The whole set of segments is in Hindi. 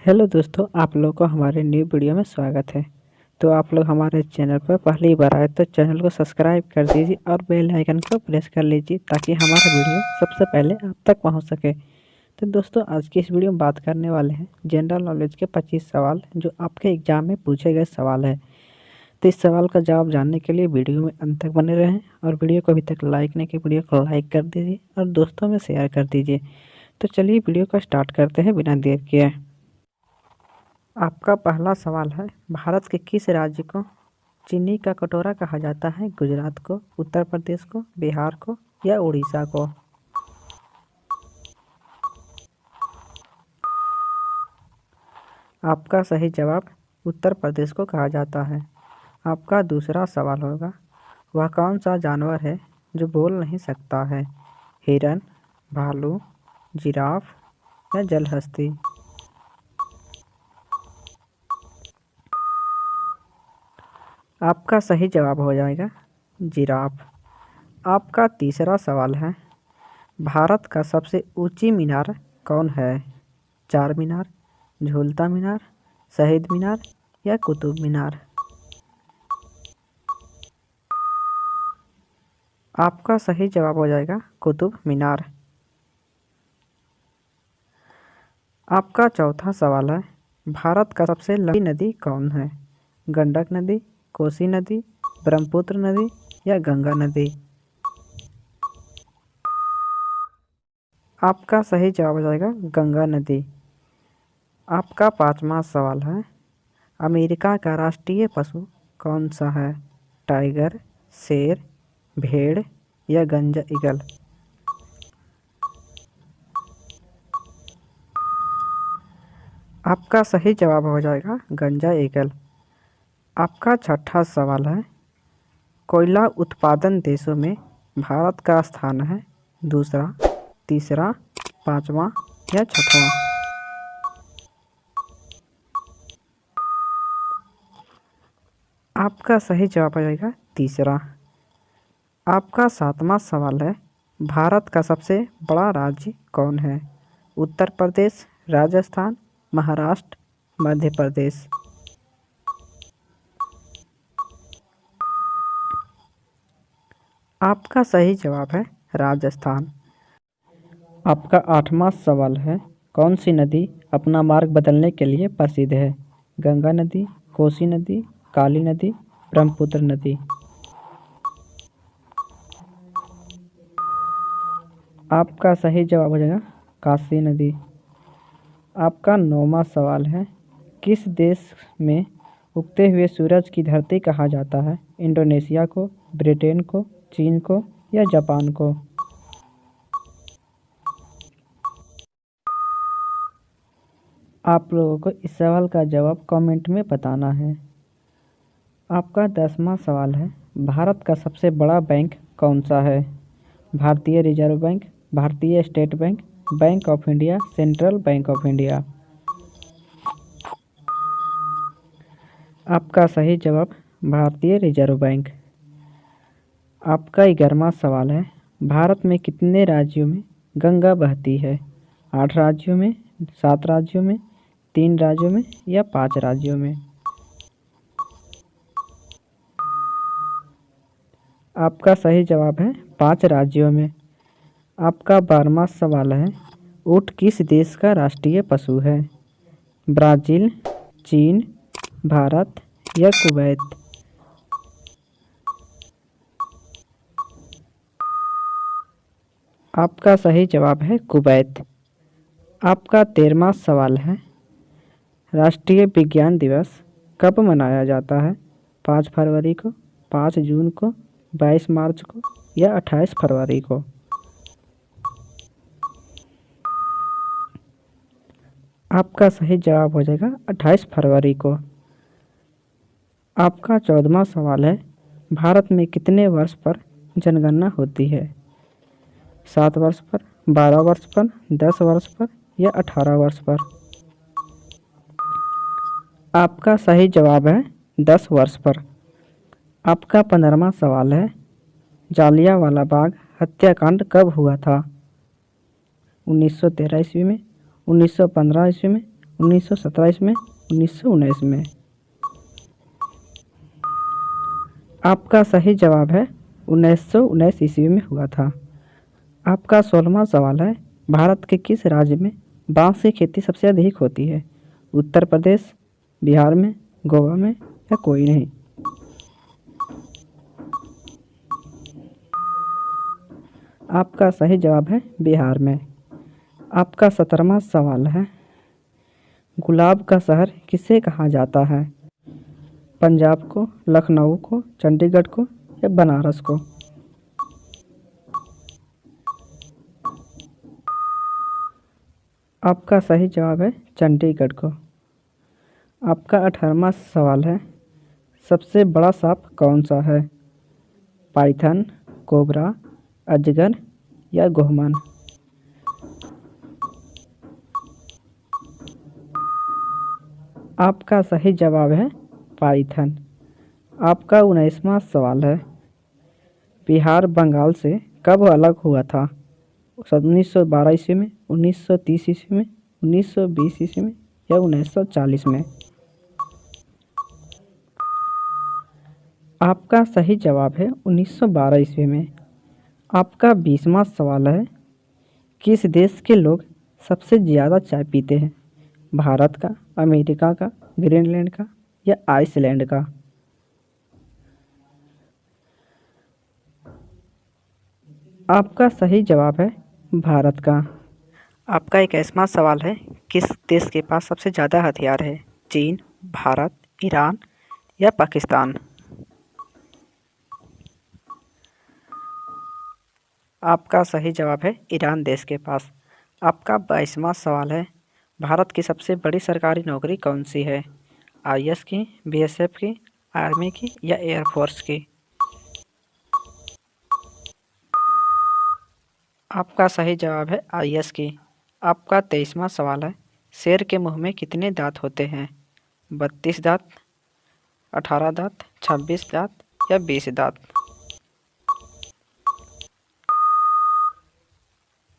हेलो दोस्तों, आप लोगों को हमारे न्यू वीडियो में स्वागत है। तो आप लोग हमारे चैनल पर पहली बार आए तो चैनल को सब्सक्राइब कर दीजिए और बेल आइकन को प्रेस कर लीजिए ताकि हमारा वीडियो सबसे पहले आप तक पहुंच सके। तो दोस्तों, आज की इस वीडियो में बात करने वाले हैं जनरल नॉलेज के 25 सवाल जो आपके एग्जाम में पूछे गए सवाल है। तो इस सवाल का जवाब जानने के लिए वीडियो में अंत तक बने रहें और वीडियो को अभी तक लाइक नहीं किया वीडियो को लाइक कर दीजिए और दोस्तों में शेयर कर दीजिए। तो चलिए वीडियो को स्टार्ट करते हैं बिना देर किए। आपका पहला सवाल है, भारत के किस राज्य को चीनी का कटोरा कहा जाता है? गुजरात को, उत्तर प्रदेश को, बिहार को या उड़ीसा को? आपका सही जवाब उत्तर प्रदेश को कहा जाता है। आपका दूसरा सवाल होगा, वह कौन सा जानवर है जो बोल नहीं सकता है? हिरन, भालू, जिराफ या जलहस्ती? आपका सही जवाब हो जाएगा जिराफ। आपका तीसरा सवाल है, भारत का सबसे ऊंची मीनार कौन है? चार मीनार, झूलता मीनार, शहीद मीनार या कुतुब मीनार? आपका सही जवाब हो जाएगा कुतुब मीनार। आपका चौथा सवाल है, भारत का सबसे लंबी नदी कौन है? गंडक नदी, कोसी नदी, ब्रह्मपुत्र नदी या गंगा नदी? आपका सही जवाब हो जाएगा गंगा नदी। आपका पांचवा सवाल है, अमेरिका का राष्ट्रीय पशु कौन सा है? टाइगर, शेर, भेड़ या गंजा ईगल? आपका सही जवाब हो जाएगा गंजा ईगल। आपका छठा सवाल है, कोयला उत्पादन देशों में भारत का स्थान है? दूसरा, तीसरा, पांचवा या छठवां? आपका सही जवाब हो जाएगा तीसरा। आपका सातवां सवाल है, भारत का सबसे बड़ा राज्य कौन है? उत्तर प्रदेश, राजस्थान, महाराष्ट्र, मध्य प्रदेश? आपका सही जवाब है राजस्थान। आपका आठवां सवाल है, कौन सी नदी अपना मार्ग बदलने के लिए प्रसिद्ध है? गंगा नदी, कोसी नदी, काली नदी, ब्रह्मपुत्र नदी? आपका सही जवाब हो जाएगा काशी नदी। आपका नौवां सवाल है, किस देश में उगते हुए सूरज की धरती कहा जाता है? इंडोनेशिया को, ब्रिटेन को, चीन को या जापान को? आप लोगों को इस सवाल का जवाब कमेंट में बताना है। आपका 10वां सवाल है, भारत का सबसे बड़ा बैंक कौन सा है? भारतीय रिजर्व बैंक, भारतीय state bank, bank of India, central bank of India? आपका सही जवाब भारतीय रिजर्व बैंक। आपका 11वां सवाल है, भारत में कितने राज्यों में गंगा बहती है? 8 राज्यों में, 7 राज्यों में, 3 राज्यों में या 5 राज्यों में? आपका सही जवाब है 5 राज्यों में। आपका 12वां सवाल है, ऊँट किस देश का राष्ट्रीय पशु है? ब्राज़ील, चीन, भारत या कुवैत? आपका सही जवाब है कुवैत। आपका 13वां सवाल है, राष्ट्रीय विज्ञान दिवस कब मनाया जाता है? 5 फरवरी को, 5 जून को, 22 मार्च को या 28 फरवरी को? आपका सही जवाब हो जाएगा 28 फरवरी को। आपका 14वां सवाल है, भारत में कितने वर्ष पर जनगणना होती है? 7 वर्ष पर, 12 वर्ष पर, 10 वर्ष पर या 18 वर्ष पर? आपका सही जवाब है 10 वर्ष पर। आपका 15वां सवाल है, जालियांवाला बाग हत्याकांड कब हुआ था? 1913 ईस्वी में, 1915 ईस्वी में, 1927 में, 1919 में? आपका सही जवाब है 1919 ईस्वी में हुआ था। आपका 16वां सवाल है, भारत के किस राज्य में बांस की खेती सबसे अधिक होती है? उत्तर प्रदेश, बिहार में, गोवा में या कोई नहीं? आपका सही जवाब है बिहार में। आपका 17वां सवाल है, गुलाब का शहर किसे कहा जाता है? पंजाब को, लखनऊ को, चंडीगढ़ को या बनारस को? आपका सही जवाब है चंडीगढ़ को। आपका 18वां सवाल है, सबसे बड़ा सांप कौन सा है? पाइथन, कोबरा, अजगर या गोहमान? आपका सही जवाब है पाइथन। आपका 19वां सवाल है, बिहार बंगाल से कब अलग हुआ था? 1912 ईस्वी में, 1930 ईस्वी में, 1920 ईस्वी में या 1940 में? आपका सही जवाब है 1912 ईस्वी में। आपका 20वां सवाल है, किस देश के लोग सबसे ज़्यादा चाय पीते हैं? भारत का, अमेरिका का, ग्रीनलैंड का या आइसलैंड का? आपका सही जवाब है भारत का। आपका 21वां सवाल है, किस देश के पास सबसे ज़्यादा हथियार है? चीन, भारत, ईरान या पाकिस्तान? आपका सही जवाब है ईरान देश के पास। आपका 22वां सवाल है, भारत की सबसे बड़ी सरकारी नौकरी कौन सी है? आईएएस की, बीएसएफ की, आर्मी की या एयरफोर्स की? आपका सही जवाब है आईएएस की। आपका 23वां सवाल है, शेर के मुंह में कितने दांत होते हैं? 32 दांत, 18 दांत, 26 दांत या 20 दांत?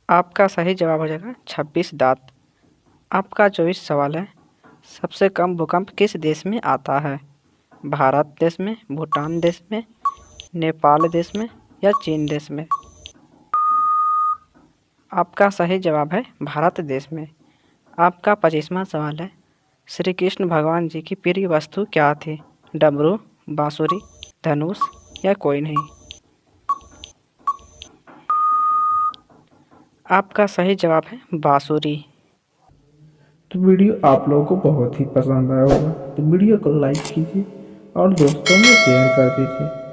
आपका सही जवाब हो जाएगा 26 दांत। आपका 24 सवाल है, सबसे कम भूकंप किस देश में आता है? भारत देश में, भूटान देश में, नेपाल देश में या चीन देश में? आपका सही जवाब है भारत देश में। आपका 25वां सवाल है, श्री कृष्ण भगवान जी की प्रिय वस्तु क्या थी? डमरू, बांसुरी, धनुष या कोई नहीं? आपका सही जवाब है बांसुरी। तो वीडियो आप लोगों को बहुत ही पसंद आया होगा, तो वीडियो को लाइक कीजिए और दोस्तों में शेयर कर दीजिए।